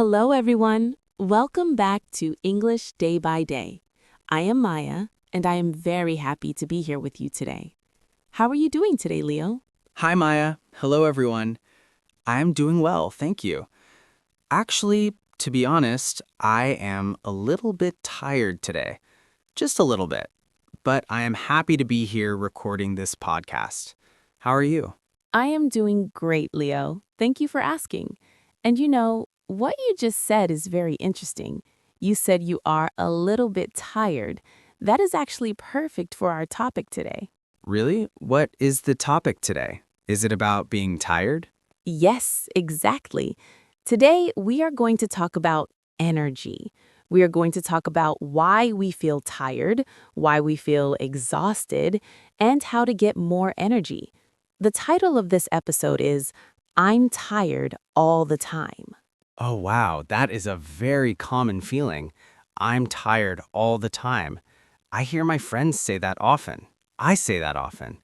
Hello, everyone. Welcome back to English Day by Day. I am Maya, and I am very happy to be here with you today. How are you doing today, Leo? Hi, Maya. Hello, everyone. I'm doing well, thank you. Actually, to be honest, I am a little bit tired today. Just a little bit. But I am happy to be here recording this podcast. How are you? I am doing great, Leo. Thank you for asking. And what you just said is very interesting. You said you are a little bit tired. That is actually perfect for our topic today. Really? What is the topic today? Is it about being tired? Yes, exactly. Today, we are going to talk about energy. We are going to talk about why we feel tired, why we feel exhausted, and how to get more energy. The title of this episode is I'm Tired All the Time. Oh, wow. That is a very common feeling. I'm tired all the time. I hear my friends say that often. I say that often.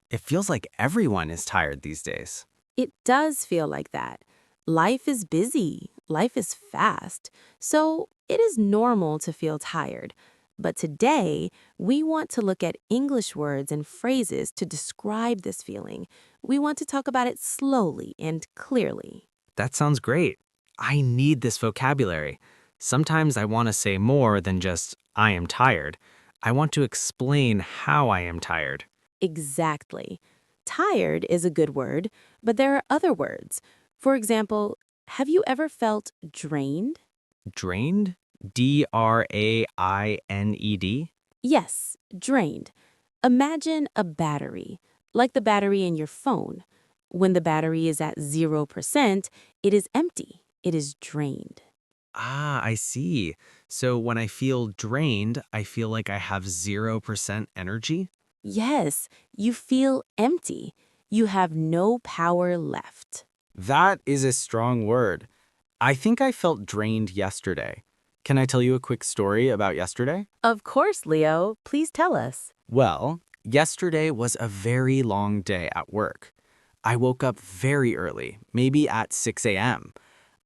It feels like everyone is tired these days. It does feel like that. Life is busy, life is fast, so it is normal to feel tired. But today, we want to look at English words and phrases to describe this feeling. We want to talk about it slowly and clearly. That sounds great. I need this vocabulary. Sometimes I want to say more than just, I am tired. I want to explain how I am tired. Exactly. Tired is a good word, but there are other words. For example, have you ever felt drained? Drained? Drained? Yes, drained. Imagine a battery, like the battery in your phone. When the battery is at 0%, it is empty. It is drained. Ah, I see. So when I feel drained, I feel like I have 0% energy? Yes, you feel empty. You have no power left. That is a strong word. I think I felt drained yesterday. Can I tell you a quick story about yesterday? Of course, Leo. Please tell us. Well, yesterday was a very long day at work. I woke up very early, maybe at 6 a.m.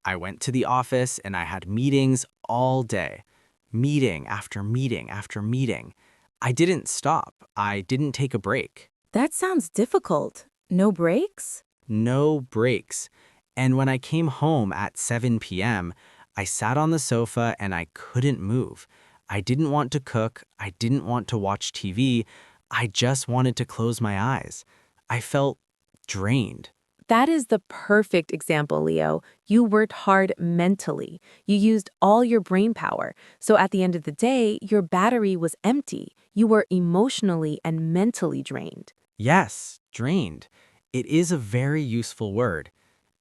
I went to the office and I had meetings all day. Meeting after meeting after meeting. I didn't stop. I didn't take a break. That sounds difficult. No breaks? No breaks. And when I came home at 7 p.m., I sat on the sofa and I couldn't move. I didn't want to cook. I didn't want to watch TV. I just wanted to close my eyes. I felt drained. That is the perfect example, Leo. You worked hard mentally. You used all your brain power. So at the end of the day, your battery was empty. You were emotionally and mentally drained. Yes, drained. It is a very useful word.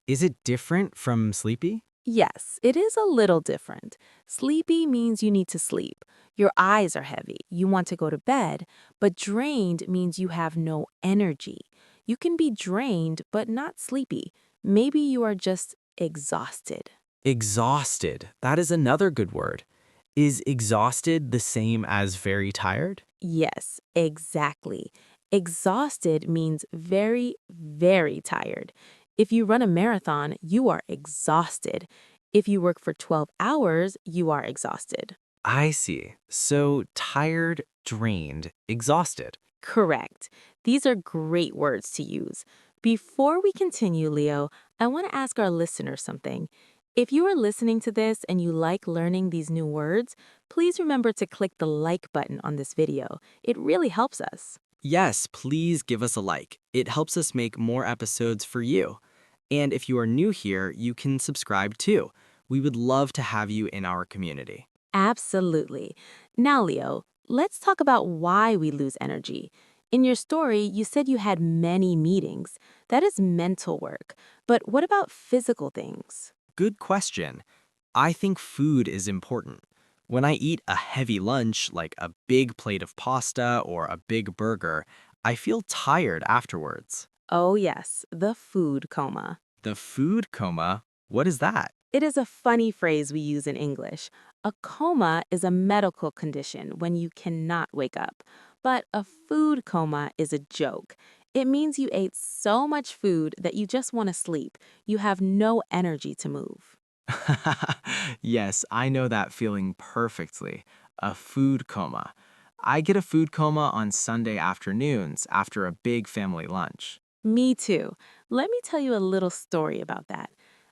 Is it different from sleepy? Yes, it is a little different. Sleepy means you need to sleep. Your eyes are heavy. You want to go to bed. But drained means you have no energy. You can be drained, but not sleepy. Maybe you are just exhausted. Exhausted. That is another good word. Is exhausted the same as very tired? Yes, exactly. Exhausted means very, very tired. If you run a marathon, you are exhausted. If you work for 12 hours, you are exhausted. I see. So tired, drained, exhausted. Correct. These are great words to use. Before we continue, Leo, I want to ask our listeners something. If you are listening to this and you like learning these new words, please remember to click the like button on this video. It really helps us. Yes, please give us a like. It helps us make more episodes for you. And if you are new here, you can subscribe too. We would love to have you in our community. Absolutely. Now, Leo, let's talk about why we lose energy. In your story, you said you had many meetings. That is mental work. But what about physical things? Good question. I think food is important. When I eat a heavy lunch, like a big plate of pasta or a big burger, I feel tired afterwards. Oh, yes, the food coma. The food coma? What is that? It is a funny phrase we use in English. A coma is a medical condition when you cannot wake up. But a food coma is a joke. It means you ate so much food that you just want to sleep. You have no energy to move. Yes, I know that feeling perfectly. A food coma. I get a food coma on Sunday afternoons after a big family lunch. Me too. Let me tell you a little story about that.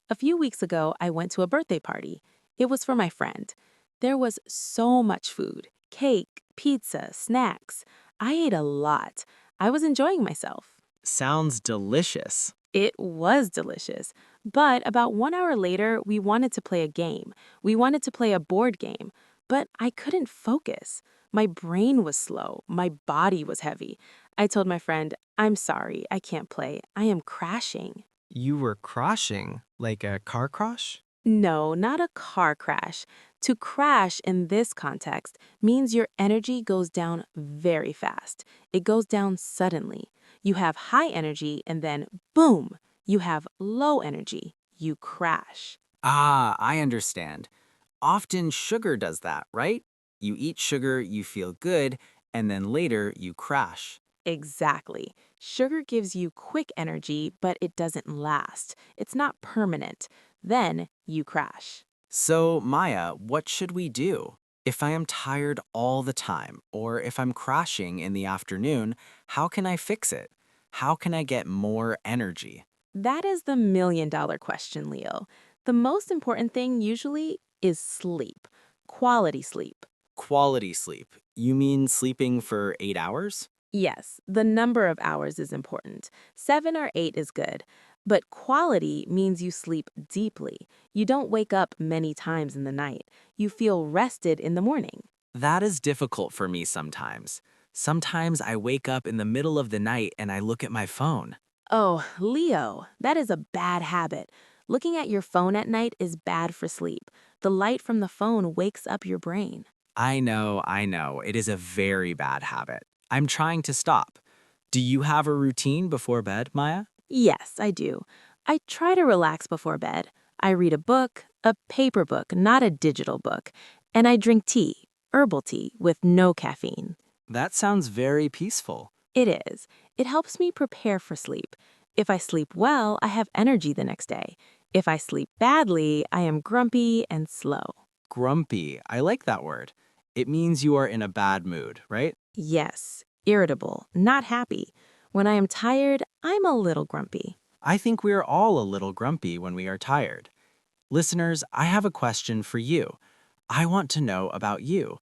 A few weeks ago, I went to a birthday party. It was for my friend. There was so much food cake, pizza, snacks. I ate a lot. I was enjoying myself. Sounds delicious. It was delicious. But about 1 hour later, we wanted to play a game. We wanted to play a board game. But I couldn't focus. My brain was slow. My body was heavy. I told my friend, I'm sorry, I can't play. I am crashing. You were crashing, like a car crash? No, not a car crash. To crash in this context means your energy goes down very fast. It goes down suddenly. You have high energy and then, boom, you have low energy. You crash. Ah, I understand. Often sugar does that, right? You eat sugar, you feel good, and then later you crash. Exactly. Sugar gives you quick energy, but it doesn't last. It's not permanent. Then you crash. So, Maya, what should we do? If I am tired all the time, or if I'm crashing in the afternoon, how can I fix it? How can I get more energy? That is the million-dollar question, Leo. The most important thing usually is sleep, quality sleep. Quality sleep. You mean sleeping for 8 hours? Yes, the number of hours is important. 7 or 8 is good. But quality means you sleep deeply. You don't wake up many times in the night. You feel rested in the morning. That is difficult for me sometimes. Sometimes I wake up in the middle of the night and I look at my phone. Oh, Leo, that is a bad habit. Looking at your phone at night is bad for sleep. The light from the phone wakes up your brain. I know. It is a very bad habit. I'm trying to stop. Do you have a routine before bed, Maya? Yes, I do. I try to relax before bed. I read a book, a paper book, not a digital book, and I drink tea, herbal tea, with no caffeine. That sounds very peaceful. It is. It helps me prepare for sleep. If I sleep well, I have energy the next day. If I sleep badly, I am grumpy and slow. Grumpy. I like that word. It means you are in a bad mood, right? Yes, irritable, not happy. When I am tired, I'm a little grumpy. I think we are all a little grumpy when we are tired. Listeners, I have a question for you. I want to know about you.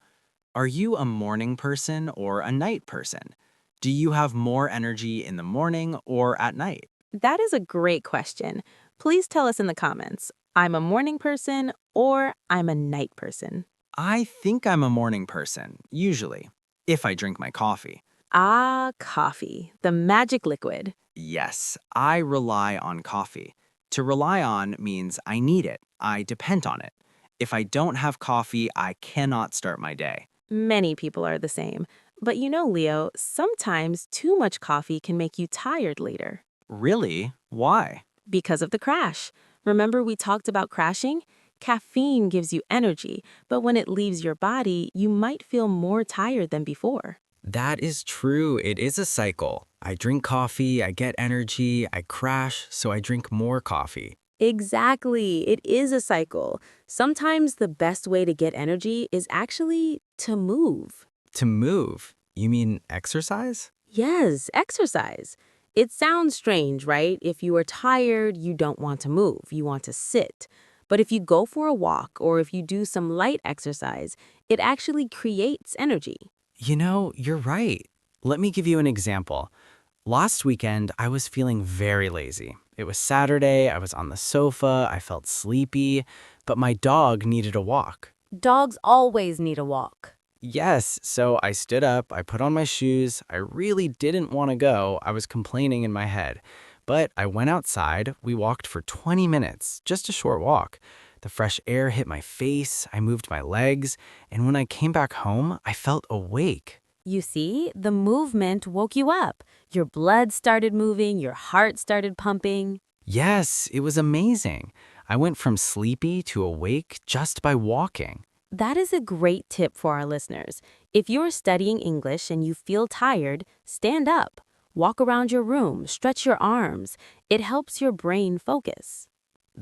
Are you a morning person or a night person? Do you have more energy in the morning or at night? That is a great question. Please tell us in the comments. I'm a morning person or I'm a night person. I think I'm a morning person, usually, if I drink my coffee. Ah, coffee, the magic liquid. Yes, I rely on coffee. To rely on means I need it, I depend on it. If I don't have coffee, I cannot start my day. Many people are the same. But you know, Leo, sometimes too much coffee can make you tired later Really? Why? because of the crash. Remember we talked about crashing? Caffeine gives you energy, but when it leaves your body, you might feel more tired than before. That is true. It is a cycle. I drink coffee, I get energy, I crash, so I drink more coffee. Exactly. It is a cycle. Sometimes the best way to get energy is actually to move. To move, you mean exercise? Yes, exercise. It sounds strange, right? If you are tired, you don't want to move, you want to sit. But if you go for a walk or if you do some light exercise, it actually creates energy. You know, you're right. Let me give you an example. Last weekend, I was feeling very lazy. It was Saturday, I was on the sofa, I felt sleepy, but my dog needed a walk. Dogs always need a walk. Yes, so I stood up, I put on my shoes. I really didn't want to go. I was complaining in my head. But I went outside, we walked for 20 minutes, just a short walk. The fresh air hit my face, I moved my legs, and when I came back home, I felt awake. You see, the movement woke you up. Your blood started moving, your heart started pumping. Yes, it was amazing. I went from sleepy to awake just by walking. That is a great tip for our listeners. If you're studying English and you feel tired, stand up. Walk around your room, stretch your arms. It helps your brain focus.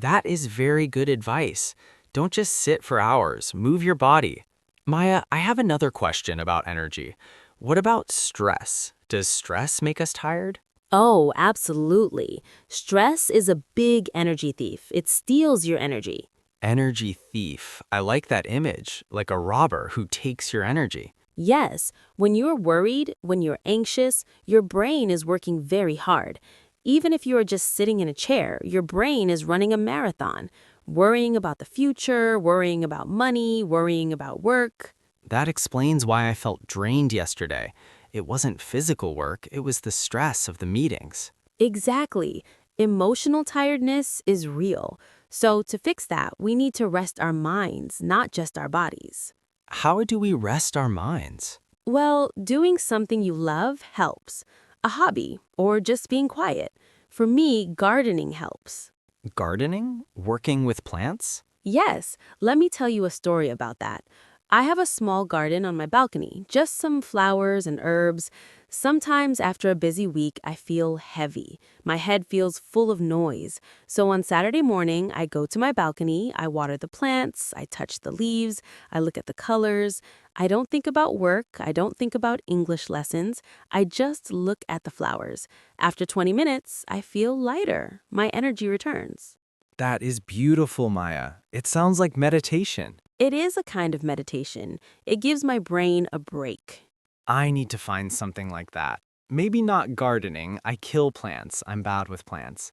That is very good advice. Don't just sit for hours, move your body. Maya, I have another question about energy. What about stress? Does stress make us tired? Oh, absolutely. Stress is a big energy thief. It steals your energy. Energy thief. I like that image, like a robber who takes your energy. Yes, when you're worried, when you're anxious, your brain is working very hard. Even if you are just sitting in a chair, your brain is running a marathon, worrying about the future, worrying about money, worrying about work. That explains why I felt drained yesterday. It wasn't physical work, it was the stress of the meetings. Exactly. Emotional tiredness is real. So to fix that, we need to rest our minds, not just our bodies. How do we rest our minds? Well, doing something you love helps. A hobby, or just being quiet. For me, gardening helps. Gardening? Working with plants? Yes, let me tell you a story about that. I have a small garden on my balcony, just some flowers and herbs. Sometimes after a busy week, I feel heavy. My head feels full of noise. So on Saturday morning, I go to my balcony, I water the plants, I touch the leaves, I look at the colors. I don't think about work, I don't think about English lessons. I just look at the flowers. After 20 minutes, I feel lighter. My energy returns. That is beautiful, Maya. It sounds like meditation. It is a kind of meditation. It gives my brain a break. I need to find something like that. Maybe not gardening. I kill plants. I'm bad with plants.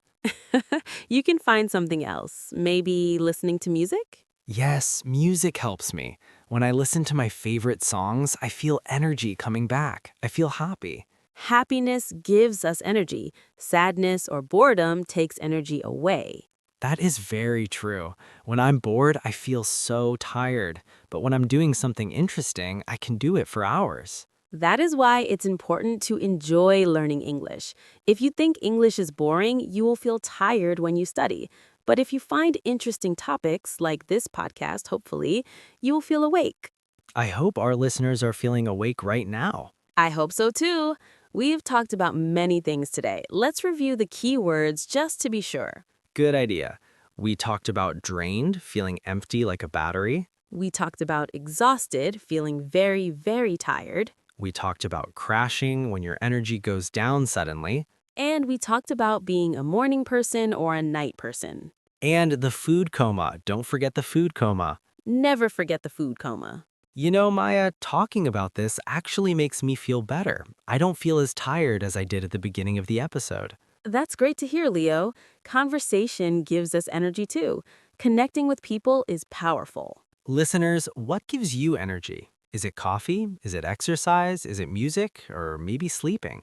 You can find something else. Maybe listening to music? Yes, music helps me. When I listen to my favorite songs, I feel energy coming back. I feel happy. Happiness gives us energy. Sadness or boredom takes energy away. That is very true. When I'm bored, I feel so tired. But when I'm doing something interesting, I can do it for hours. That is why it's important to enjoy learning English. If you think English is boring, you will feel tired when you study. But if you find interesting topics, like this podcast, hopefully, you will feel awake. I hope our listeners are feeling awake right now. I hope so too. We've talked about many things today. Let's review the key words just to be sure. Good idea. We talked about drained, feeling empty like a battery. We talked about exhausted, feeling very, very tired. We talked about crashing when your energy goes down suddenly. And we talked about being a morning person or a night person. And the food coma. Don't forget the food coma. Never forget the food coma. You know, Maya, talking about this actually makes me feel better. I don't feel as tired as I did at the beginning of the episode. That's great to hear, Leo. Conversation gives us energy too. Connecting with people is powerful. Listeners, what gives you energy? Is it coffee? Is it exercise? Is it music? Or maybe sleeping?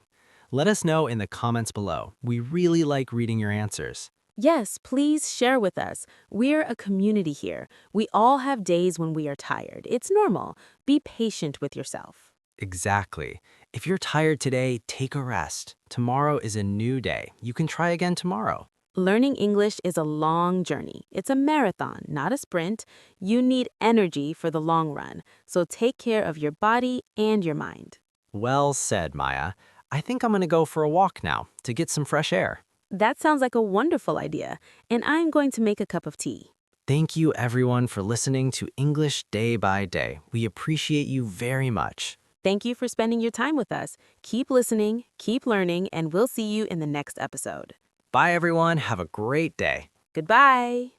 Let us know in the comments below. We really like reading your answers. Yes, please share with us. We're a community here. We all have days when we are tired. It's normal. Be patient with yourself. Exactly. If you're tired today, take a rest. Tomorrow is a new day. You can try again tomorrow. Learning English is a long journey. It's a marathon, not a sprint. You need energy for the long run. So take care of your body and your mind. Well said, Maya. I think I'm going to go for a walk now to get some fresh air. That sounds like a wonderful idea. And I'm going to make a cup of tea. Thank you, everyone, for listening to English Day by Day. We appreciate you very much. Thank you for spending your time with us. Keep listening, keep learning, and we'll see you in the next episode. Bye, everyone. Have a great day. Goodbye.